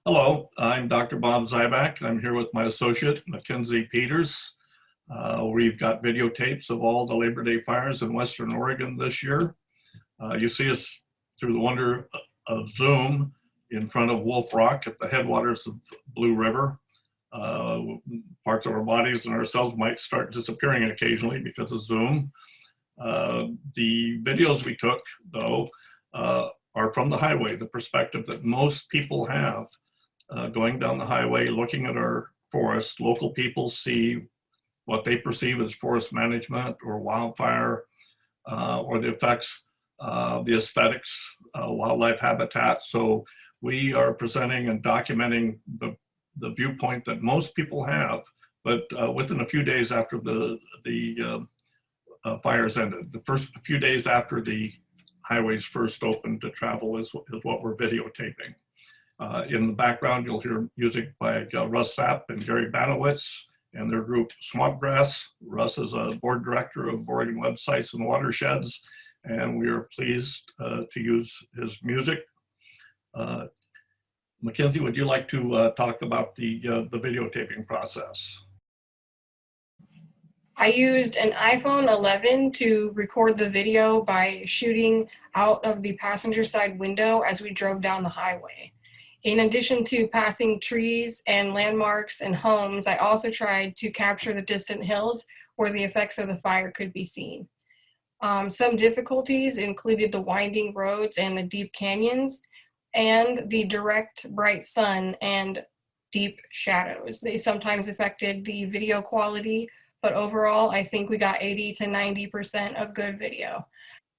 Hello, I'm Dr. Bob Zybach. I'm here with my associate, McKenzie Peters. We've got videotapes of all the Labor Day fires in Western Oregon this year. You see us through the wonder of Zoom in front of Wolf Rock at the headwaters of Blue River. Parts of our bodies and ourselves might start disappearing occasionally because of Zoom. The videos we took, though, are from the highway, the perspective that most people have. Going down the highway, looking at our forest, local people see what they perceive as forest management or wildfire, or the effects, the aesthetics, wildlife habitat. So we are presenting and documenting the viewpoint that most people have, but within a few days after the fires ended. The first few days after the highways first opened to travel is what we're videotaping. In the background, you'll hear music by Russ Sapp and Gary Banowitz and their group Swamp-Grass. Russ is a board director of Oregon Websites and Watersheds, and we are pleased to use his music. McKenzie, would you like to talk about the videotaping process? I used an iPhone 11 to record the video by shooting out of the passenger side window as we drove down the highway. In addition to passing trees and landmarks and homes, I also tried to capture the distant hills where the effects of the fire could be seen. Some difficulties included the winding roads and the deep canyons, and the direct bright sun and deep shadows. They sometimes affected the video quality, but overall, I think we got 80 to 90% of good video.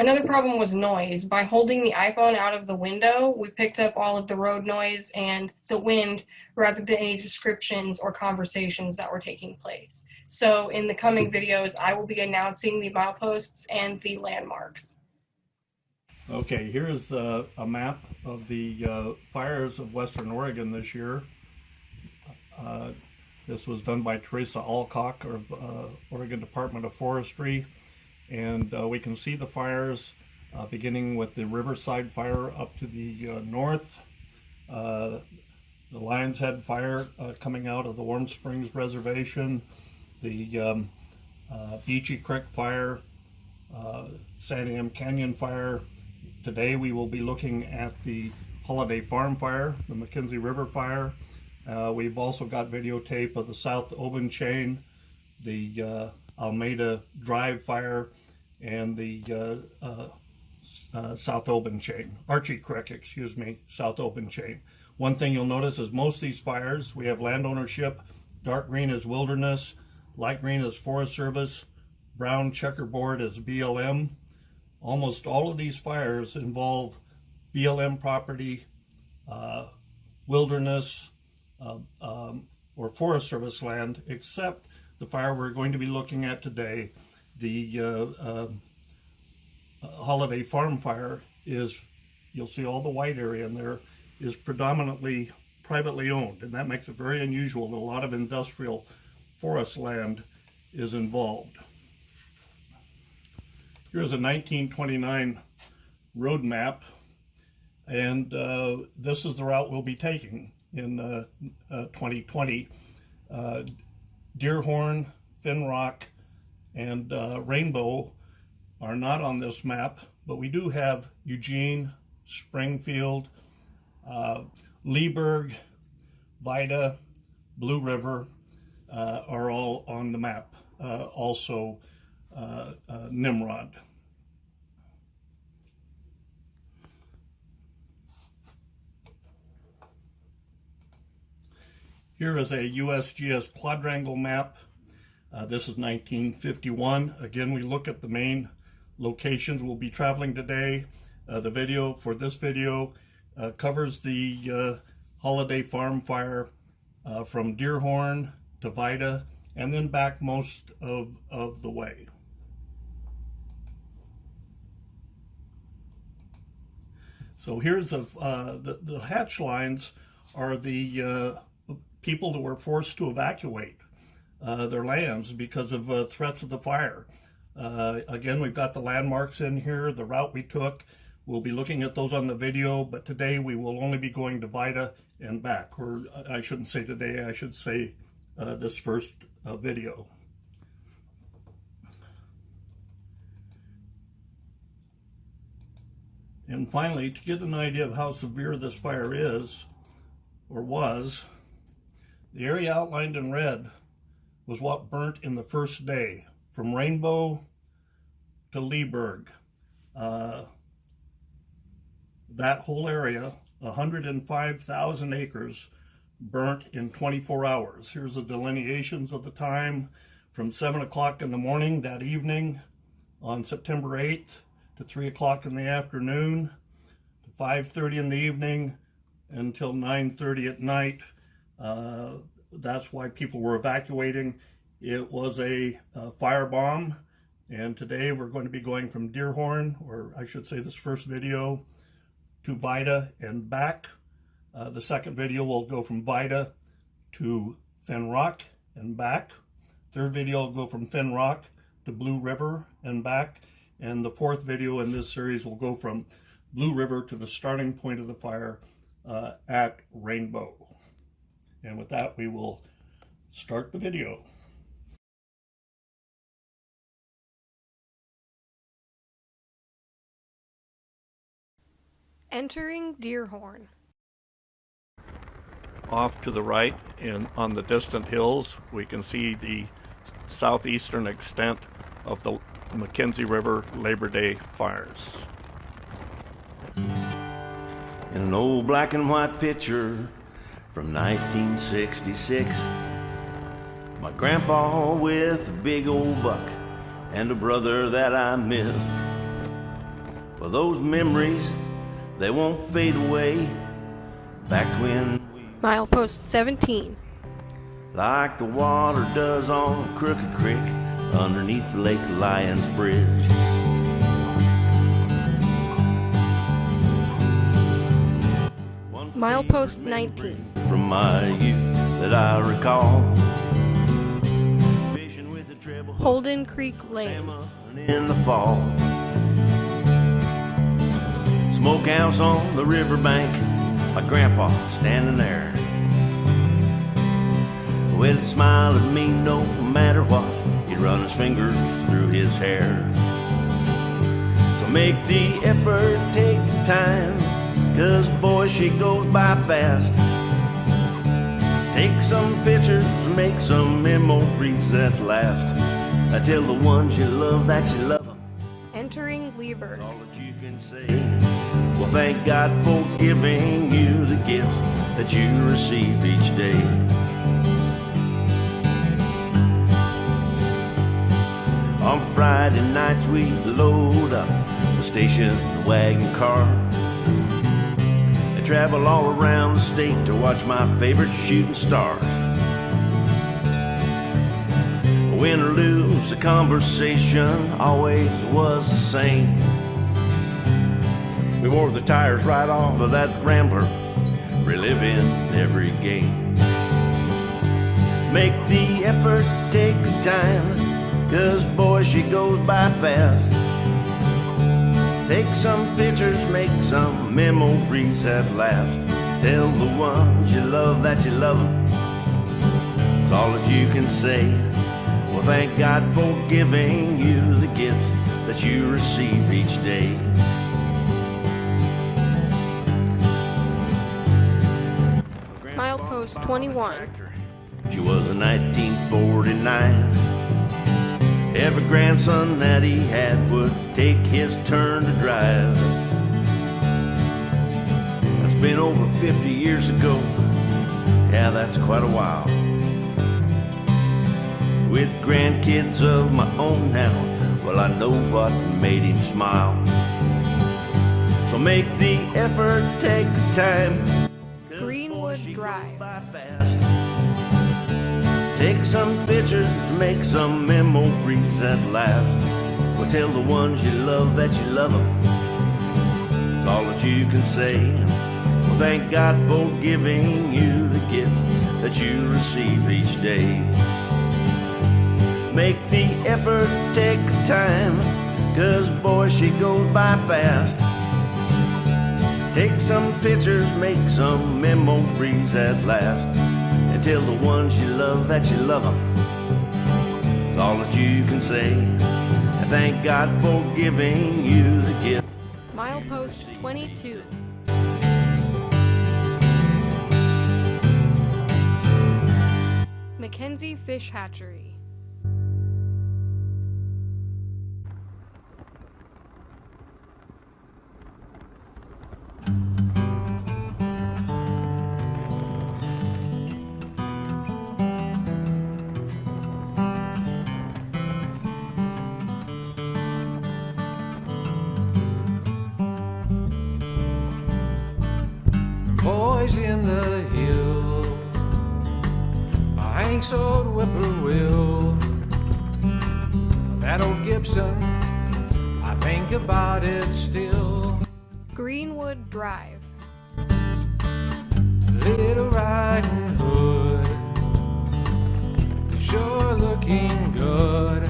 Another problem was noise. By holding the iPhone out of the window, we picked up all of the road noise and the wind rather than any descriptions or conversations that were taking place. So in the coming videos, I will be announcing the mileposts and the landmarks. Okay, here's a map of the fires of Western Oregon this year. This was done by Teresa Alcock of Oregon Department of Forestry. And we can see the fires beginning with the Riverside fire up to the north. The Lions Head fire coming out of the Warm Springs Reservation. The Beachy Creek fire, Santiam Canyon fire. Today we will be looking at the Holiday Farm fire, the McKenzie River fire. We've also got videotape of the South Oban chain, the Almeida Drive fire, and the South Oban chain, Archie Creek, excuse me, South Oban chain. One thing you'll notice is most of these fires, we have land ownership. Dark green is wilderness, light green is Forest Service, brown checkerboard is BLM. Almost all of these fires involve BLM property, wilderness, or Forest Service land, except the fire we're going to be looking at today, the Holiday Farm fire, is, you'll see all the white area in there, is predominantly privately owned, and that makes it very unusual that a lot of industrial forest land is involved. Here's a 1929 road map, and this is the route we'll be taking in 2020. Deerhorn, Finrock, and Rainbow are not on this map, but we do have Eugene, Springfield, Leeburg, Vida, Blue River are all on the map. Also Nimrod. Here is a USGS quadrangle map. This is 1951. Again, we look at the main locations we'll be traveling today. The video for this video covers the Holiday Farm fire from Deerhorn to Vida and then back most of the way. So here's the hatch lines are the people that were forced to evacuate their lands because of threats of the fire. Again, we've got the landmarks in here, the route we took. We'll be looking at those on the video, but today we will only be going to Vida and back. Or I shouldn't say today, I should say this first video. And finally, to get an idea of how severe this fire is, or was, the area outlined in red was what burnt in the first day, from Rainbow to Leeburg. That whole area, 105,000 acres, burnt in 24 hours. Here's the delineations of the time from 7 o'clock in the morning that evening on September 8th to 3 o'clock in the afternoon to 5:30 in the evening until 9:30 at night. That's why people were evacuating. It was a firebomb, and today we're going to be going from Deerhorn, or I should say this first video, to Vida and back. The second video will go from Vida to Fen Rock and back. Third video will go from Fen Rock to Blue River and back. And the fourth video in this series will go from Blue River to the starting point of the fire at Rainbow. And with that, we will start the video. Entering Deerhorn. Off to the right, on the distant hills, we can see the southeastern extent of the McKenzie River Labor Day fires. In an old black and white picture from 1966, my grandpa with a big old buck and a brother that I miss. Well, those memories, they won't fade away. Back when we Milepost 17. like the water does on Crooked Creek underneath Lake Lyons Bridge. Milepost 19. From my youth that I recall, fishing with the treble hook, Holden Creek Lane. salmon in the fall. Smokehouse on the riverbank, my grandpa standing there. Well, he'd smile at me no matter what. He'd run his fingers through his hair. So make the effort, take the time, 'cause boy, she goes by fast. Take some pictures, make some memories that last. I tell the ones you love that you love them. Entering Leeburg. All that you can say. Well, thank God for giving you the gifts that you receive each day. On Friday nights we load up the station wagon car and travel all around the state to watch my favorite shooting stars. Win or lose, the conversation always was the same. We wore the tires right off of that Rambler, reliving every game. Make the effort, take the time, 'cause boy, she goes by fast. Take some pictures, make some memories that last. Tell the ones you love that you love them. It's all that you can say. Well, thank God for giving you the gifts that you receive each day. Milepost 21. She was a 1949. Every grandson that he had would take his turn to drive. That's been over 50 years ago. Yeah, that's quite a while. With grandkids of my own now, well, I know what made him smile. So make the effort, take the time. 'Cause Greenwood boy, she Drive. goes by fast. Take some pictures, make some memories that last. Well, tell the ones you love that you love them. It's all that you can say. Well, thank God for giving you the gift that you receive each day. Make the effort, take the time, 'cause boy, she goes by fast. Take some pictures, make some memories at last, and tell the ones you love that you love them. It's all that you can say, and thank God for giving you the gift. Milepost 22. McKenzie Fish Hatchery. Boys in the hills, Hank's old whippoorwill, that old Gibson, I think about it still. Greenwood Drive. Little Riding Hood, sure looking good.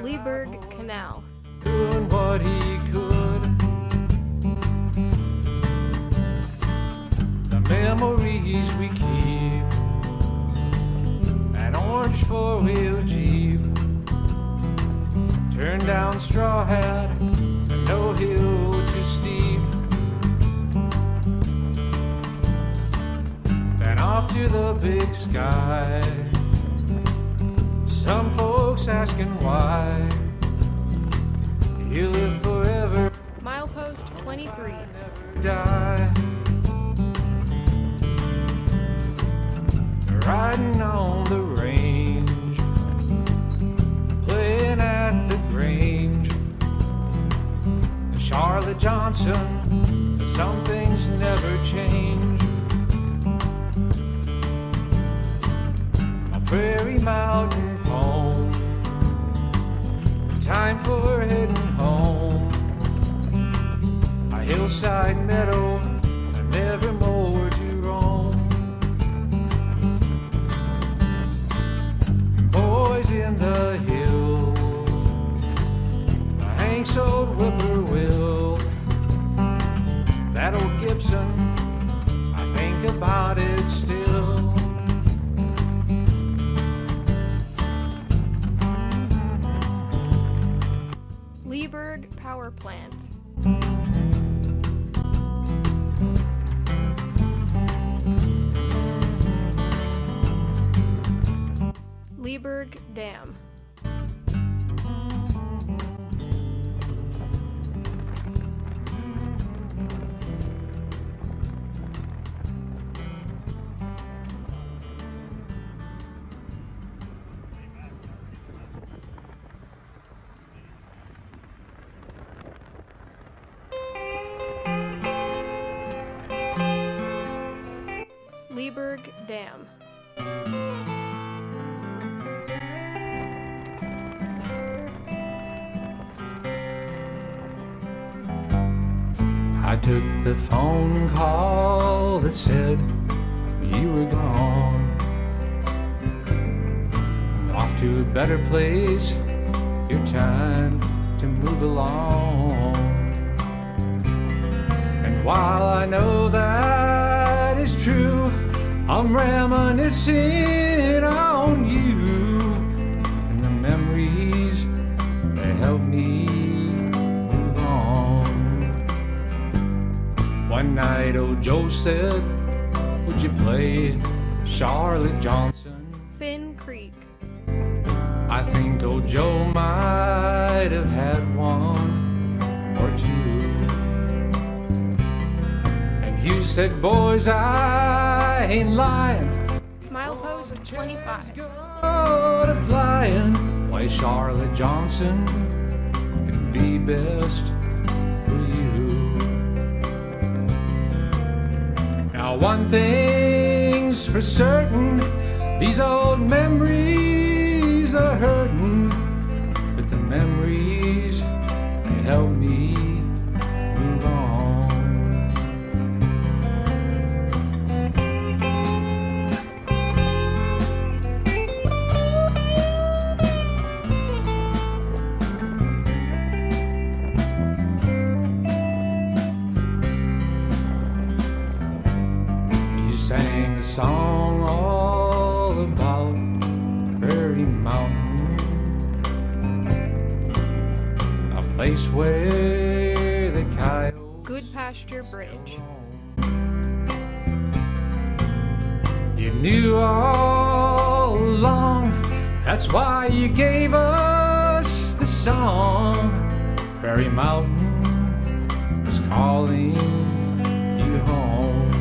Leeburg Canal. Doing what he could. The memories we keep, that orange four-wheel Jeep, turned down straw hat, and no hill too steep. Then off to the big sky, some folks asking why. You live forever, Milepost 23. never die. Riding on the range, playing at the Grange. Charlotte Johnson, some things never change. A Prairie Mountain home, time for heading home. A hillside meadow, and never more to roam. Boys in the hills, Hank's old whippoorwill, that old Gibson, I think about it still. Leeburg Power Plant. Leeburg Dam. Leeburg Dam. I took the phone call that said you were gone, off to a better place, your time to move along. And while I know that is true, I'm reminiscing on you and the memories that help me move on. One night old Joe said, would you play Charlotte Johnson? Finn Creek. I think old Joe might have had one or two. And you said, boys, I ain't lying. Milepost 25. Go to flying. Why Charlotte Johnson can be best for you. Now one thing's for certain, these old memories are hurting, but the memories, they help me move on. Mountain, a place where the coyotes Good Pasture Bridge. You knew all along, that's why you gave us the song. Prairie Mountain was calling you home.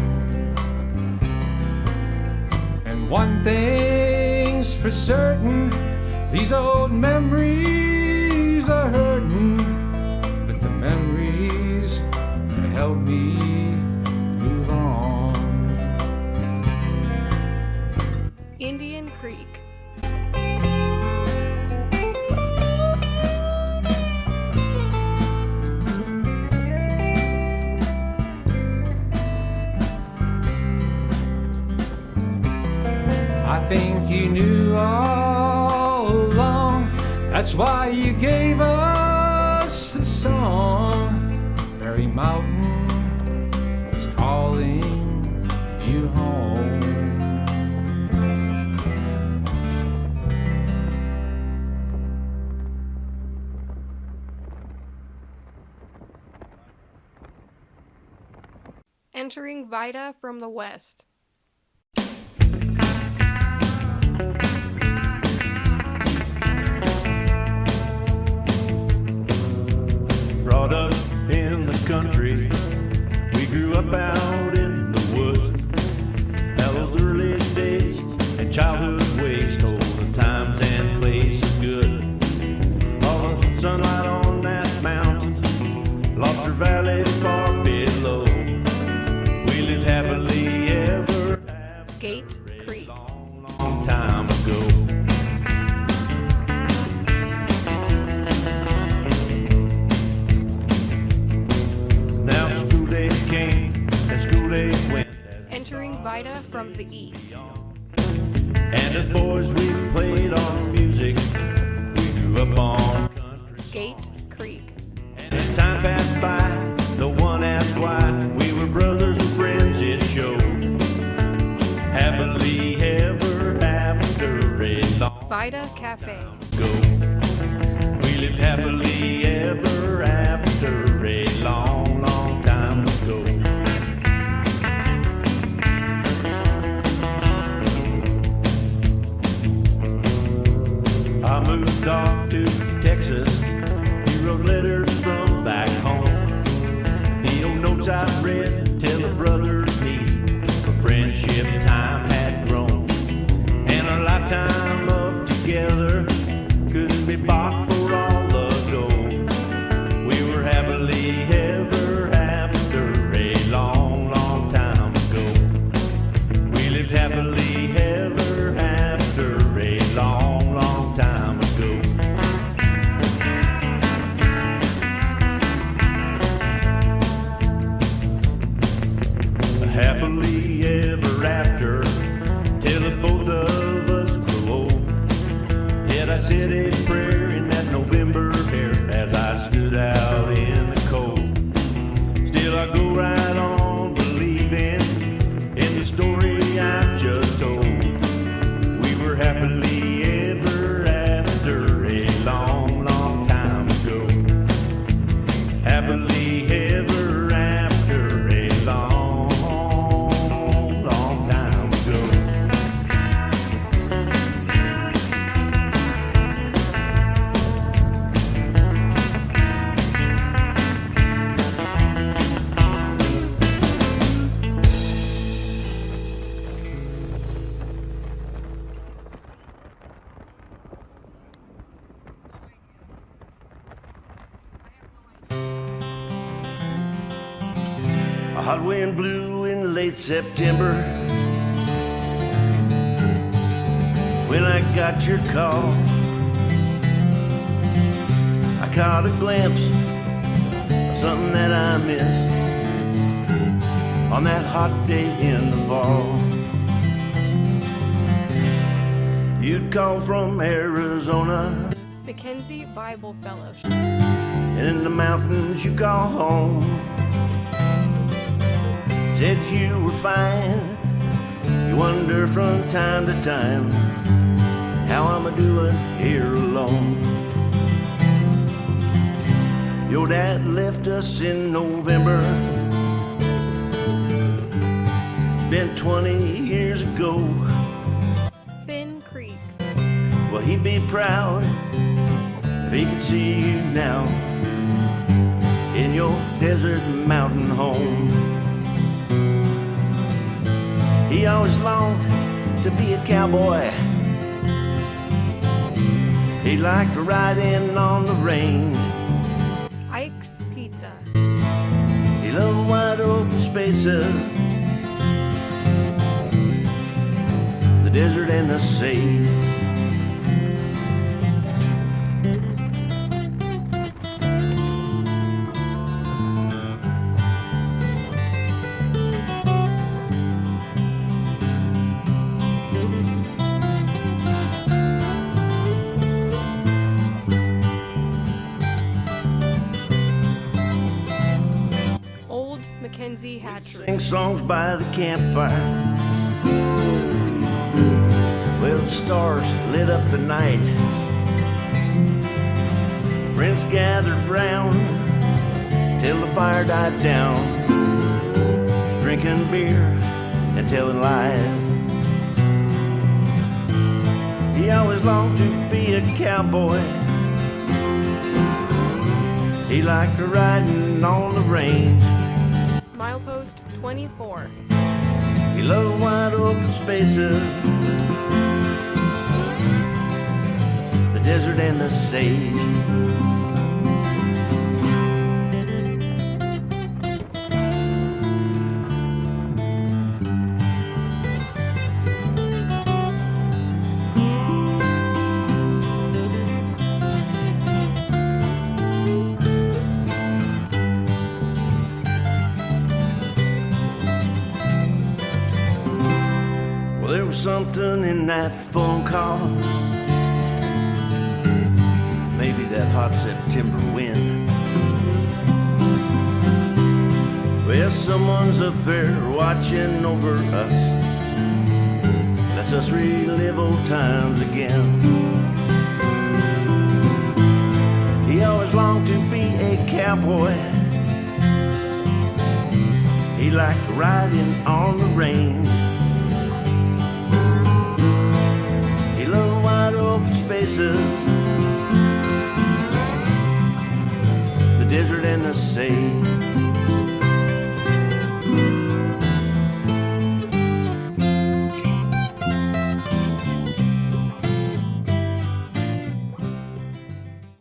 And one thing's for certain, these old memories are hurting, but the memories help me move on. Indian Creek. I think you knew all along, that's why you gave us the song. Prairie Mountain is calling you home. Entering Vida from the west. Brought up in the country, we grew up out in the woods. Now those early days and childhood ways told of times and places good. All the sunlight on that mountain, Lobster Valley far below. We lived happily ever after. Gate Creek. Long time ago. Now school days came and school days went. Entering Vida from the east. And as boys we played on music, we grew up on country songs. Gate Creek. And as time passed by, no one asked why. We were brothers and friends, it showed. Happily ever after a long Vida Cafe. ago. We lived happily ever after a long, long time ago. I moved off to Texas. He wrote letters from back home. The old notes I read tell a brother's need for friendship time had grown. And a lifetime of together couldn't be bought for all the gold. We were happily ever after a long, long time ago. We lived happily ever after a long, long time ago. Happily ever after, till both of us grew old. Yet I said a prayer in that November air as I stood out in the cold. Still I go right on believing in the story I just told. We were happily ever after a long, long time ago. Happily ever after a long, long time ago. A hot wind blew in late September when I got your call. I caught a glimpse of something that I missed on that hot day in the fall. You'd call from Arizona, McKenzie Bible Fellowship. and in the mountains you call home. Said you were fine, you wonder from time to time how I'm a-doing here alone. Your dad left us in November, been 20 years ago. Finn Creek. Well, he'd be proud if he could see you now in your desert mountain home. He always longed to be a cowboy. He liked to ride in on the range. Ike's Pizza. He loved wide open spaces, the desert and the sage. Old McKenzie Hatchery. Sing songs by the campfire. Well, the stars lit up the night. Friends gathered round till the fire died down, drinking beer and telling lies. He always longed to be a cowboy. He liked to riding on the range. Milepost 24. He loved wide open spaces, the desert and the sage. Well, there was something in that phone call, maybe that hot September wind. Well, someone's up there watching over us, lets us relive old times again. He always longed to be a cowboy. He liked riding on the range. He loved wide open spaces, the desert and the sage.